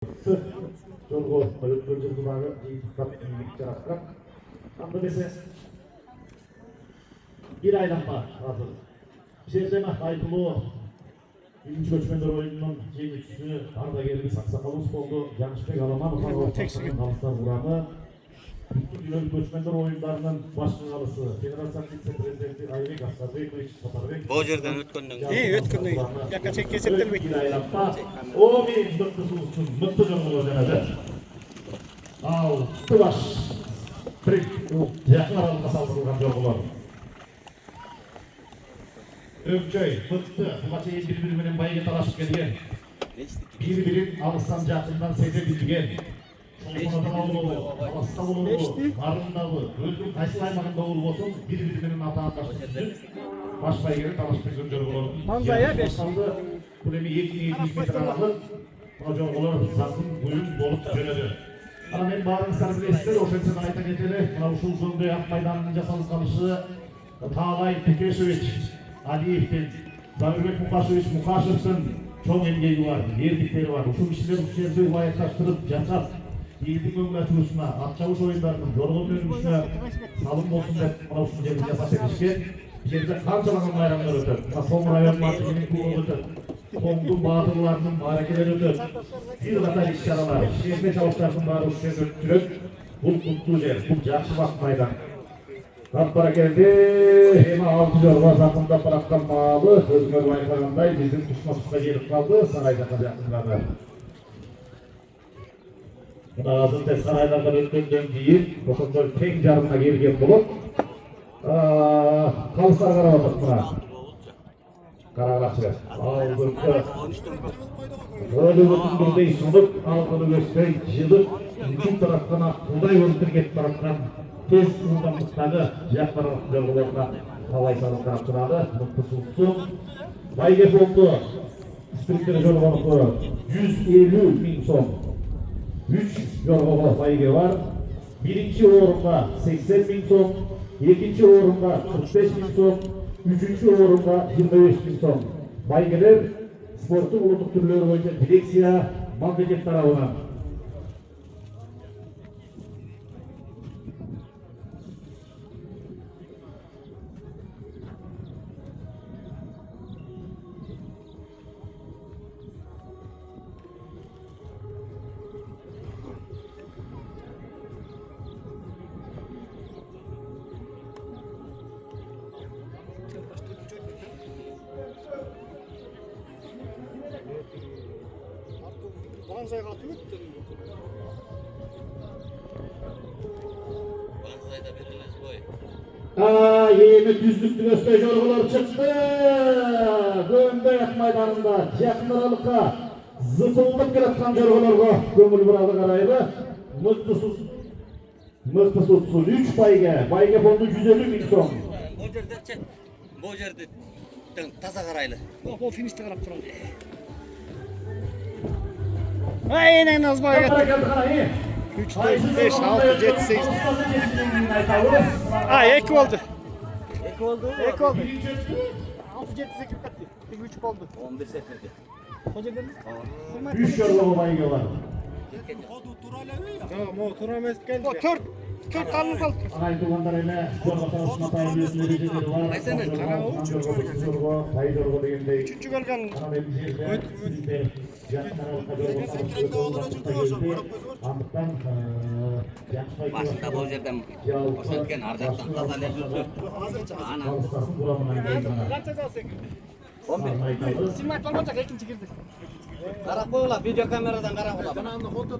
жолго өткөн жылдагы жыйынтыктап жараткан. Анда десе bir aylanma hazır. Şerzeme айтылуу Birinci Göçmenler Oyunu'nun jеңүүчүсү ардагерибиз Аксакалыбыз болду. Жанышбек Аламанов калыстар урамы. Бүткүл дүйнөлүк көчмөндөр оюндарынын башкы калысы Федерация вице-президенти Айбек Асарбекович Сапарбек. Бул жерден өткөндөн кийин. Жакка чек кесептербейт. О менин доктусуусун мыкты жолголор жанады. Ал Тыбаш бир жакын аралыкка салдырылган жолголор. Öpçöy, mıktı, Tuğaçayı birbiri менен байге талашып келген. Бири-бирин алыстан жакындан сезе билген. Шолкунатан алуу, алыста болуу, арындабы, өлкөнүн кайсы аймагында болбосун, бири-бири менен атаандашып, баш байгени талашып келген жолголор. Манзая 5. Бул эми 270 метр аралык мына жолголор закын буюн болуп жөнөдү. Ана мен баарыңыздар билесиздер, ошентсен айта кетели, мына ушул жөндөй ак майданынын жасалып калышы Таалай Текешевич Алиевтен, Замирбек Мукашевичтин чоң эмгеги бар, эрдиктери бар. Ушул кишилер ушул жерди ылайыкташтырып, жашап, элдин көңүл ачуусуна, ат чабыш оюндарынын жоргон өнүгүшүнө салым болсун деп мына ушул жерди жасап беришкен. Бул жерде канчалаган майрамдар өтөт. Мына Сом районунун атынан клубу өтөт. Комдун баатырларынын мааракелери өтөт. Бир катар иш-чаралар, шерме чабыштардын баары ушул жерде өтүп жүрөт. Бул куттуу жер, бул жакшы бак майдан. Каппара келди, эми 6 жолго жакындап бараткан маалы өзүңөр байкагандай биздин тушматыбызга келип калды, сарай жакка жакындады. Мына азыр тез сарайлардан өткөндөн кийин ошондой тең жарымына келген болуп, калыстар карап атат мына. Карагачы, алдыңкы Өлүбүтүндүрдей сунуп, алдыны көчпөй жылып, үчүн тараптан акылдай өндүр кетип бараткан тез жылдамдыктагы жактаралык жолголоруна талай салып карап турады. Мыкты султу байге фонду сприттер жолголору 150 миң сом. 3 жолгого байге бар. Биринчи орунга 80 миң сом, экинчи орунга 45 миң сом, үчүнчү орунга 25 миң сом. Байгелер спорттун улуттук түрлөрү боюнча дирекция мамлекет тарабынан Банзайга атып өттү. Банзайда бир элес бой. Эми түздүктүн өстөй жорголор чыкты. Дөңдөй ак майданында жакын аралыкка зыпылдап келаткан жорголорго көңүл буралы карайлы. Мыкты сутсун 3 байге фонду 150 миң сом. Бул жерде таза карайлы. Бул финишти карап турат. Aynen Nazbay. 3, 4, 5, 6, 7, 8. Ek oldu. Ek oldu. 6, 7, 8 kattı. 3 oldu. 11 seferdi. Hoca geldi. 3 жолго байге бар. Motor emas geldi. 4 kalın kaldı. Ағайын туғандар эме жолго талашына тайын өзүнүн эрежелери бар. Тай жолго дегендей. 3-чү келген. Башында бул жерден ошенткен ар жактан таза эле жүрдү. Анан Канча жалсың? 11. Симат болмачак экинчи кирди. карап койгула, видео камерадан карап койгула.